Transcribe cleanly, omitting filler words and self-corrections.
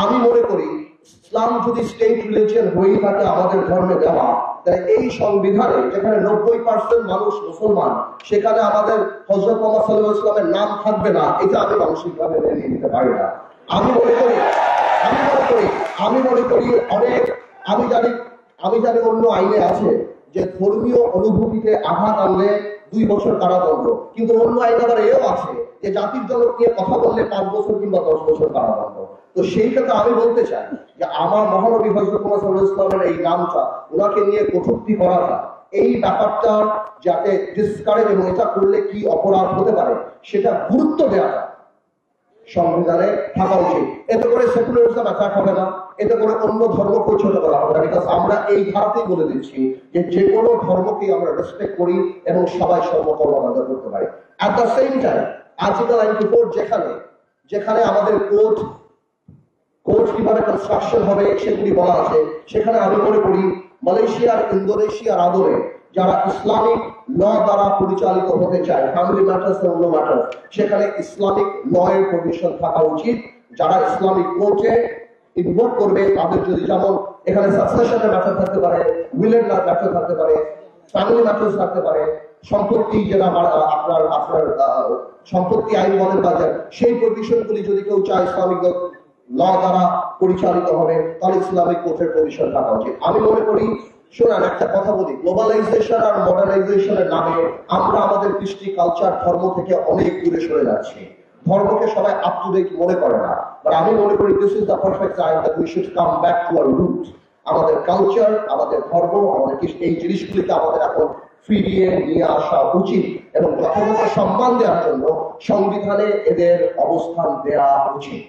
আমি মনে করি ইসলাম যদি স্টেট রিলিজিয়ন হয়েই থাকে আমাদের ধর্মে দেওয়া, তাহলে এই সংবিধানে যেখানে 90% মানুষ মুসলমান, সেখানে আমাদের হযরত মুহাম্মদ সাল্লাল্লাহু আলাইহি ওয়াসাল্লামের নাম থাকবে না, এটা আমি মানসিকভাবে মেনে নিতে পারি না। আমি মনে করি অনেক, আমি জানি অন্য আইনে আছে যে ধর্মীয় অনুভূতিতে আঘাত আনলে 2 বছর কারাদণ্ড, কিন্তু অন্য আইন আবার এও আছে যে জাতির জনক নিয়ে কথা বললে 5 বছর কিংবা 10 বছর কারাদণ্ড। তো সেই ক্ষেত্রে আমি বলতে চাই যে আমার মহানবী হযরত মুহাম্মদ সাল্লাল্লাহু আলাইহি ওয়াসাল্লামের এই নামটা, ওনাকে নিয়ে কটূক্তি করাটা, এই ব্যাপারটা যাতে ডিসকারেজ, এবং এটা করলে কি অপরাধ হতে পারে সেটা গুরুত্ব দেওয়াটা সংবিধানে থাকা উচিত। এতে করে সেকুলারিজম অ্যাটাক হবে না, এতে করে অন্য ধর্মকে ছোট করা হবে না। বিকজ আমরা এই ধারাতেই বলে দিচ্ছি যে কোনো ধর্মকেই আমরা রেসপেক্ট করি এবং সবাই সর্বকর্ম আদায় করতে পারি। At the same time article 94 যেখানে আমাদের কোর্ট কিভাবে কনস্ট্রাকশন হবে সেগুলি বলা আছে, সেখানে আমি মনে করি মালয়েশিয়ার, ইন্দোনেশিয়ার আদলে যারা ইসলামিক ল দ্বারা পরিচালিত হতে চায়, ফ্যামিলি ম্যাটার্স অন্য ম্যাটার্স, সেখানে ইসলামিক লয়ের প্রভিশন থাকা উচিত। যারা ইসলামিক কোর্টে ইনভোক করবে তাদের যদি, যেমন এখানে সাকসেশনের ম্যাটার থাকতে পারে, উইলের ম্যাটার থাকতে পারে, ফ্যামিলি ম্যাটার্স থাকতে পারে, সম্পত্তি যেটা আপনার সম্পত্তি আইন বলেন বা সেই প্রভিশনগুলি যদি কেউ চায় ইসলামিক ল দ্বারা পরিচালিত হবে, তাহলে ইসলামিক কোর্টের প্রভিশন থাকা উচিত। আমি মনে করি, শোনান একটা কথা বলি, গ্লোবালাইজেশন আর মডার্নাইজেশনের নামে আমরা আমাদের কৃষ্টি, কালচার, ধর্ম থেকে অনেক দূরে সরে যাচ্ছি। ধর্মকে সবাই আপ টু ডেট মনে করে না, বাট আমি মনে করি this is the perfect time that we should come back to our root. আমাদের কালচার, আমাদের ধর্ম, আমাদের কৃষ্টি, এই জিনিসগুলিকে আমাদের এখন ফিরিয়ে নিয়ে আসা উচিত এবং যথাযথ সম্মান দেওয়ার জন্য সংবিধানে এদের অবস্থান দেওয়া উচিত।